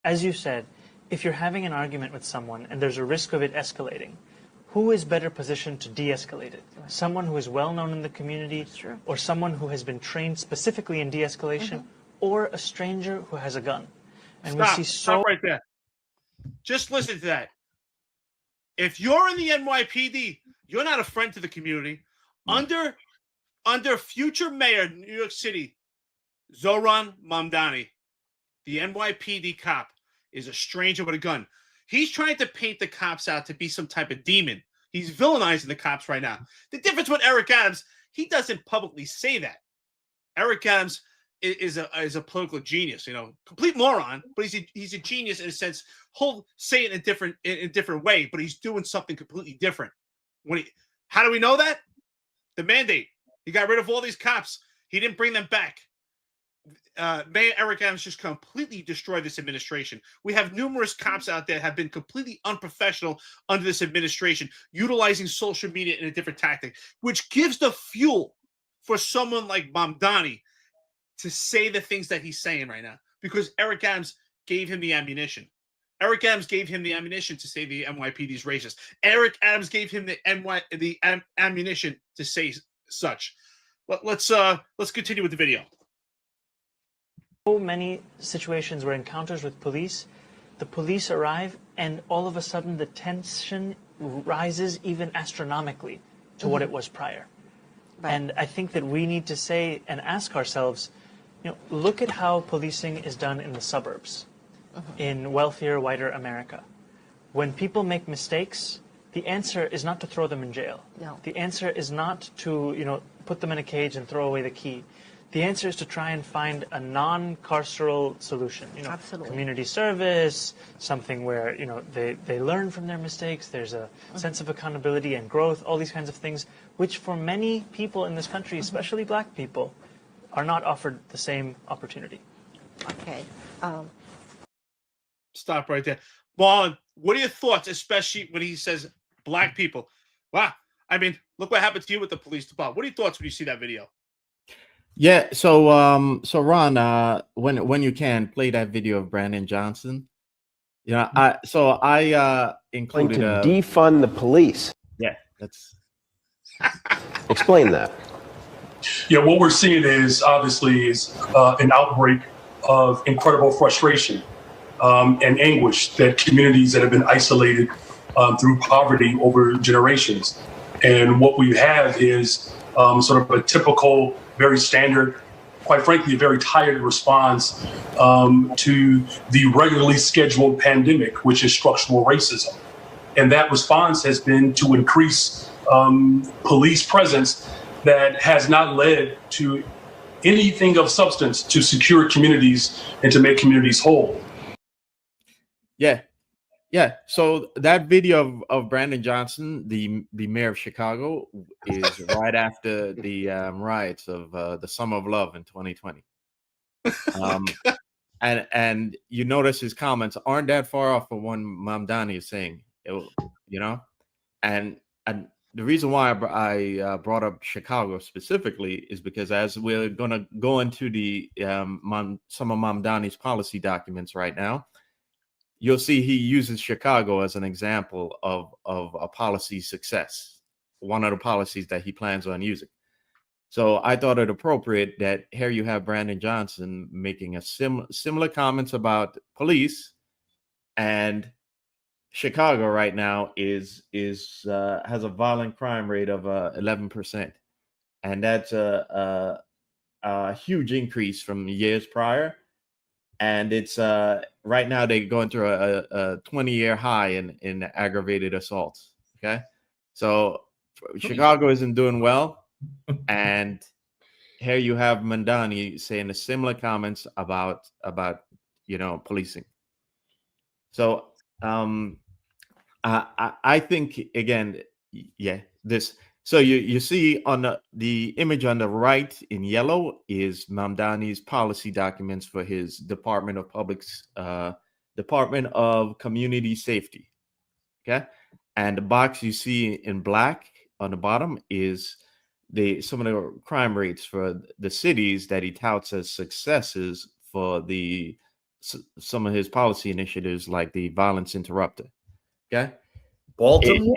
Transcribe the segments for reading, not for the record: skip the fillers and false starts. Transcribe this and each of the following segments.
as you said, if you're having an argument with someone and there's a risk of it escalating, who is better positioned to de-escalate it? Someone who is well known in the community, or someone who has been trained specifically in de-escalation, or a stranger who has a gun? And Stop right there. Just listen to that. If you're in the NYPD, you're not a friend to the community. Under future mayor of New York City, Zohran Mamdani, the NYPD cop, is a stranger with a gun. He's trying to paint the cops out to be some type of demon. He's villainizing the cops right now. The difference with Eric Adams, he doesn't publicly say that. Eric Adams is a political genius, complete moron, but he's a genius in a sense. He'll say it in a different way, but he's doing something completely different. How do we know that? The mandate. He got rid of all these cops. He didn't bring them back. Mayor Eric Adams just completely destroyed this administration. We have numerous cops out there have been completely unprofessional under this administration, utilizing social media in a different tactic, which gives the fuel for someone like Mamdani to say the things that he's saying right now, because Eric Adams gave him the ammunition. Eric Adams gave him the ammunition to say the NYPD is racist. Eric Adams gave him the ammunition to say such. Let's continue with the video. So many situations where encounters with police, the police arrive and all of a sudden the tension rises even astronomically to what it was prior. Right. And I think that we need to say and ask ourselves, look at how policing is done in the suburbs, in wealthier, whiter America. When people make mistakes, the answer is not to throw them in jail. No. The answer is not to, put them in a cage and throw away the key. The answer is to try and find a non-carceral solution. Absolutely. Community service, something where they learn from their mistakes. There's a sense of accountability and growth. All these kinds of things, which for many people in this country, especially Black people, are not offered the same opportunity. Okay. Stop right there, Marlon. What are your thoughts, especially when he says Black people? Wow. I mean, look what happened to you with the police department. What are your thoughts when you see that video? Yeah, so Ron, when you can, play that video of Brandon Johnson. I included to defund the police. Yeah, that's explain that. Yeah, what we're seeing is obviously an outbreak of incredible frustration and anguish that communities that have been isolated through poverty over generations. And what we have is sort of a typical, very standard, quite frankly, a very tired response to the regularly scheduled pandemic, which is structural racism. And that response has been to increase police presence that has not led to anything of substance to secure communities and to make communities whole. Yeah. So that video of Brandon Johnson, the mayor of Chicago, is right after the riots of the Summer of Love in 2020. And you notice his comments aren't that far off from what Mamdani is saying, and the reason why I brought up Chicago specifically is because as we're going to go into the some of Mamdani's policy documents right now, you'll see he uses Chicago as an example of a policy success, one of the policies that he plans on using. So I thought it appropriate that here you have Brandon Johnson making a similar comments about police, and Chicago right now has a violent crime rate of 11%, and that's a huge increase from years prior. And it's right now they're going through a 20-year high in aggravated assaults. Okay, so Chicago isn't doing well, and here you have Mamdani saying the similar comments about policing. So I think again, this. So you see on the image on the right in yellow is Mamdani's policy documents for his Department of Community Safety. Okay, and the box you see in black on the bottom is some of the crime rates for the cities that he touts as successes for the some of his policy initiatives, like the violence interrupter. Okay, Baltimore.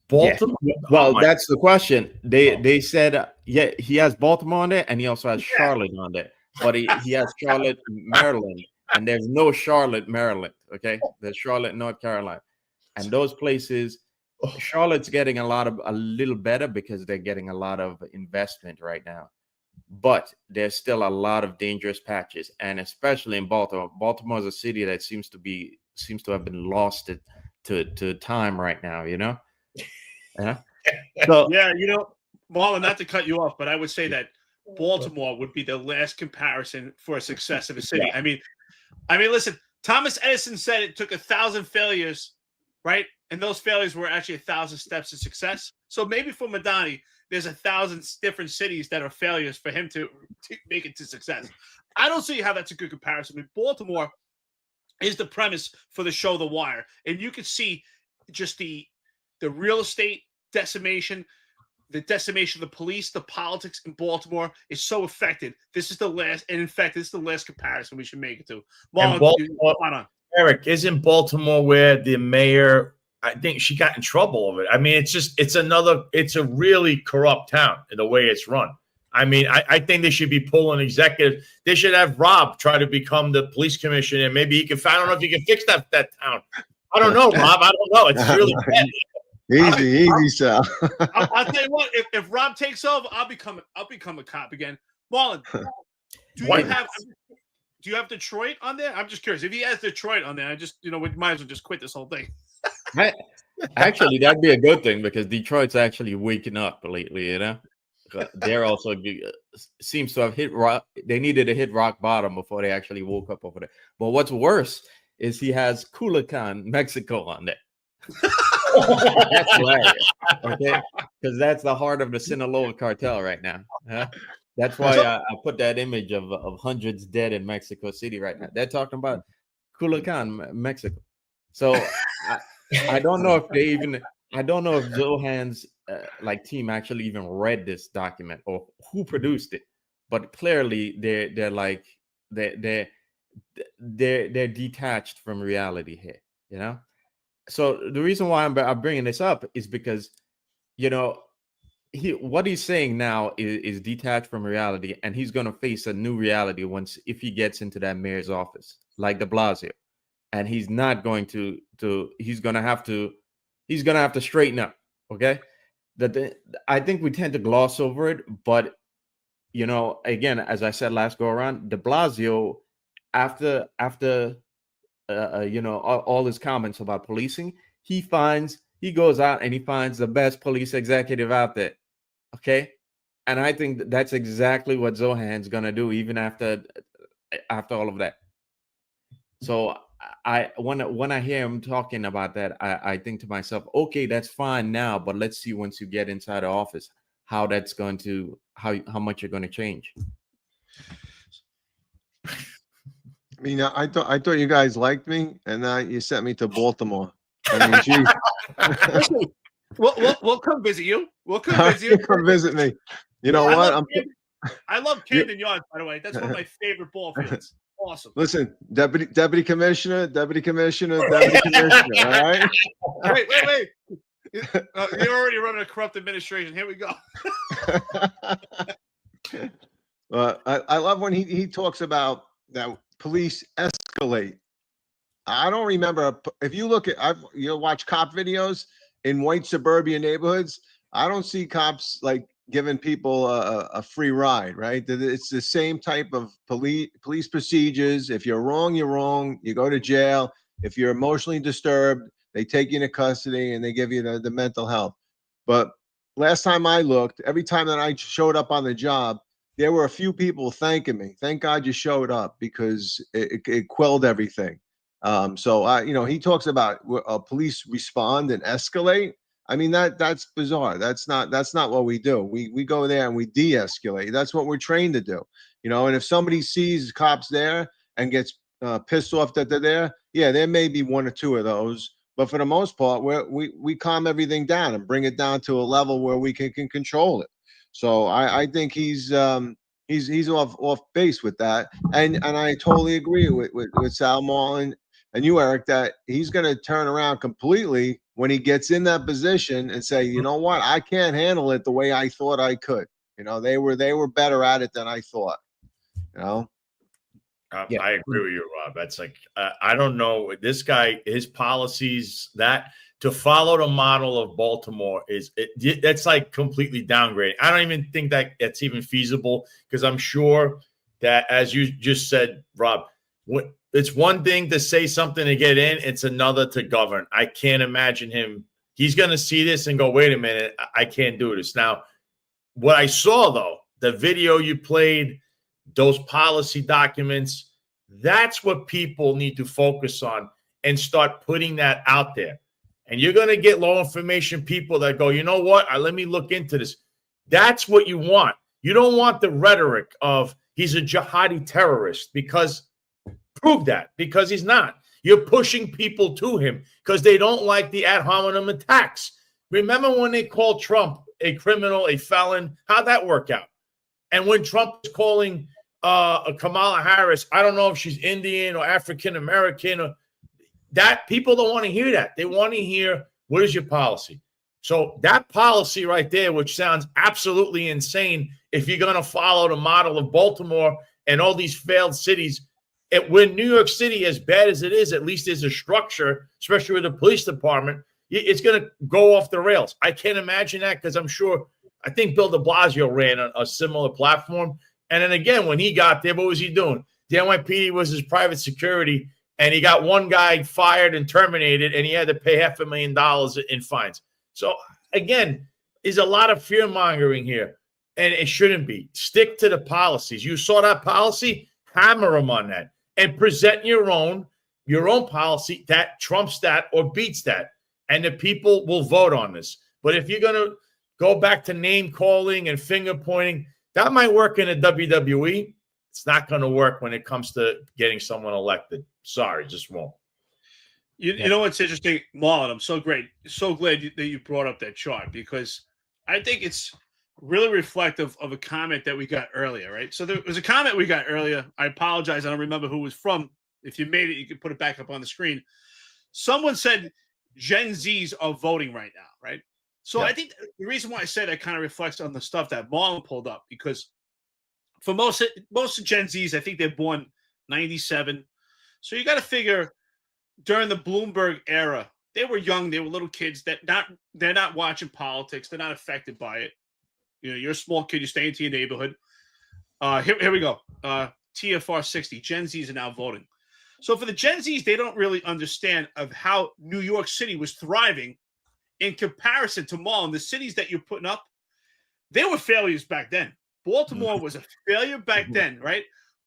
Baltimore. Yeah. Well, that's the question. They said, yeah, he has Baltimore on there, and he also has Charlotte on there. But he has Charlotte, Maryland, and there's no Charlotte, Maryland. Okay, there's Charlotte, North Carolina, and those places. Charlotte's getting a little better because they're getting a lot of investment right now. But there's still a lot of dangerous patches, and especially in Baltimore. Baltimore is a city that seems to have been lost to time right now. You know. Yeah. So yeah, Marlon, not to cut you off, but I would say that Baltimore would be the last comparison for a success of a city. Yeah. I mean, listen, Thomas Edison said it took 1,000 failures, right? And those failures were actually 1,000 steps to success. So maybe for Mamdani, there's 1,000 different cities that are failures for him to make it to success. I don't see how that's a good comparison. I mean, Baltimore is the premise for the show The Wire. And you can see just the real estate decimation, the decimation of the police, the politics in Baltimore is so affected. This is the last, and in fact, this is the last comparison we should make it to. Baltimore, Eric, isn't Baltimore where the mayor, I think she got in trouble over it? I mean, it's a really corrupt town in the way it's run. I mean, I think they should be pulling executives. They should have Rob try to become the police commissioner. Maybe he can, I don't know if he can fix that town. I don't know, Rob. I don't know. It's really bad. Easy, Sal. I'll tell you what. If Rob takes over, I'll become a cop again. Marlon, do you have Detroit on there? I'm just curious. If he has Detroit on there, I just we might as well just quit this whole thing. Actually, that'd be a good thing because Detroit's actually waking up lately. You know, they're also seems to have hit rock. They needed to hit rock bottom before they actually woke up over there. But what's worse is he has Culiacan, Mexico, on there. That's hilarious. Okay, because that's the heart of the Sinaloa cartel right now. Huh? That's why I put that image of hundreds dead in Mexico City right now. They're talking about Culiacan, Mexico. So I don't know if I don't know if Zohan's team actually even read this document or who produced it, but clearly they're detached from reality here. You know. So the reason why I'm bringing this up is because, what he's saying now is detached from reality, and he's going to face a new reality if he gets into that mayor's office, like de Blasio, and he's not going to he's going to have to straighten up. Okay, I think we tend to gloss over it, but again, as I said last go around, de Blasio after. All his comments about policing, he goes out and he finds the best police executive out there. Okay. And I think that's exactly what Zohan's going to do, even after all of that. So when I hear him talking about that, I think to myself, okay, that's fine now, but let's see once you get inside the office, how that's going to, how much you're going to change. I mean, I thought you guys liked me, and now you sent me to Baltimore. I mean, geez. We'll come visit you. We'll come visit you. Come visit me. You know what? I love Camden Yards, by the way. That's one of my favorite ball fields. Awesome. Listen, deputy commissioner. All right. Wait. You're already running a corrupt administration. Here we go. I love when he talks about that. Police escalate. I don't remember if you look at you watch cop videos in white suburban neighborhoods. I don't see cops giving people a free ride, right? It's the same type of police procedures. If you're wrong, you're wrong. You go to jail. If you're emotionally disturbed, they take you into custody and they give you the mental health. But last time I looked, every time that I showed up on the job, there were a few people thanking me. Thank God you showed up because it quelled everything. So he talks about police respond and escalate. I mean, that's bizarre. That's not what we do. We go there and we de-escalate. That's what we're trained to do. And if somebody sees cops there and gets pissed off that they're there, yeah, there may be one or two of those. But for the most part, we calm everything down and bring it down to a level where we can control it. So I think he's he's off base with that. And I totally agree with Sal, Marlon, and you, Eric, that he's going to turn around completely when he gets in that position and say, you know what, I can't handle it the way I thought I could. You know, they were better at it than I thought. You know. Yeah. I agree with you, Rob. That's like, I don't know. This guy, his policies, that to follow the model of Baltimore that's like completely downgrading. I don't even think that that's even feasible, because I'm sure that, as you just said, Rob, it's one thing to say something to get in. It's another to govern. I can't imagine him. He's going to see this and go, wait a minute, I can't do this. Now, what I saw, though, the video you played, those policy documents, that's what people need to focus on and start putting that out there. And you're going to get low information people that go, you know what, let me look into this. That's what you want. You don't want the rhetoric of he's a jihadi terrorist, because prove that, because he's not. You're pushing people to him because they don't like the ad hominem attacks. Remember when they called Trump a criminal, a felon? How'd that work out? And when Trump was calling Kamala Harris, I don't know if she's Indian or African American, or that, people don't want to hear that. They want to hear, what is your policy? So that policy right there, which sounds absolutely insane, if you're going to follow the model of Baltimore and all these failed cities, when New York City, as bad as it is, at least there's a structure, especially with the police department, it's going to go off the rails. I can't imagine that, because I think Bill de Blasio ran a similar platform. And then again, when he got there, what was he doing? The NYPD was his private security, and he got one guy fired and terminated, and he had to pay $500,000 in fines. So again, there's a lot of fear mongering here, and it shouldn't be. Stick to the policies. You saw that policy, hammer them on that, and present your own policy that trumps that or beats that, and the people will vote on this. But if you're going to go back to name calling and finger pointing, that might work in a WWE. It's not going to work when it comes to getting someone elected. Sorry, just won't. You know what's interesting, Marlon? I'm so glad that you brought up that chart, because I think it's really reflective of a comment that we got earlier, right? So there was a comment we got earlier. I apologize. I don't remember who it was from. If you made it, you can put it back up on the screen. Someone said Gen Zs are voting right now, right? So I think the reason why I said that kind of reflects on the stuff that Marlon pulled up, because for most of Gen Zs, I think they're born 97. So you got to figure during the Bloomberg era, they were young, they were little kids they're not watching politics, they're not affected by it. You know, you're a small kid, you stay into your neighborhood. Here we go. TFR 60, Gen Zs are now voting. So for the Gen Zs, they don't really understand of how New York City was thriving in comparison to Marlon. The cities that you're putting up, they were failures back then. Baltimore was a failure back then, right?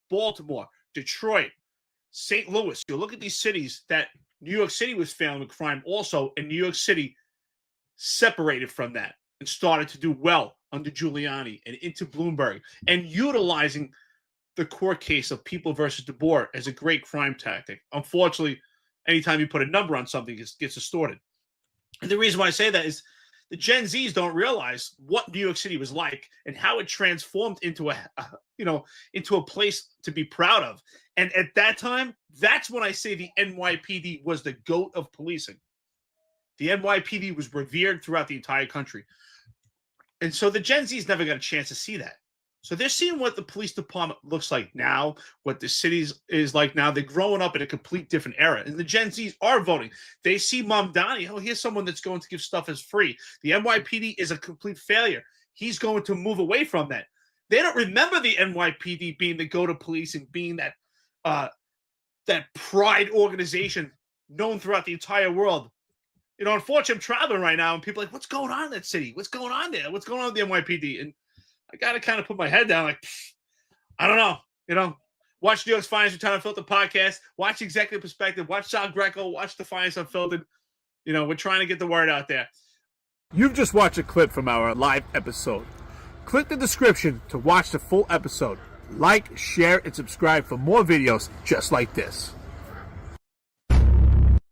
Baltimore, Detroit, St. Louis. You look at these cities that New York City was failing with crime also, and New York City separated from that and started to do well under Giuliani and into Bloomberg, and utilizing the court case of People versus DeBoer as a great crime tactic. Unfortunately, anytime you put a number on something, it gets distorted. And the reason why I say that is the Gen Zs don't realize what New York City was like and how it transformed into a place to be proud of. And at that time, that's when I say the NYPD was the GOAT of policing. The NYPD was revered throughout the entire country. And so the Gen Zs never got a chance to see that. So they're seeing what the police department looks like now, what the city is like now. They're growing up in a complete different era. And the Gen Zs are voting. They see Mamdani. Oh, here's someone that's going to give stuff as free. The NYPD is a complete failure. He's going to move away from that. They don't remember the NYPD being the go-to policing, being that pride organization known throughout the entire world. You know, unfortunately, I'm traveling right now, and people are like, what's going on in that city? What's going on there? What's going on with the NYPD? And I got to kind of put my head down like, I don't know. You know, watch New York's Finest Return Unfiltered podcast. Watch Executive Perspective. Watch Sal Greco. Watch The Finest Unfiltered. You know, we're trying to get the word out there. You've just watched a clip from our live episode. Click the description to watch the full episode. Like, share, and subscribe for more videos just like this.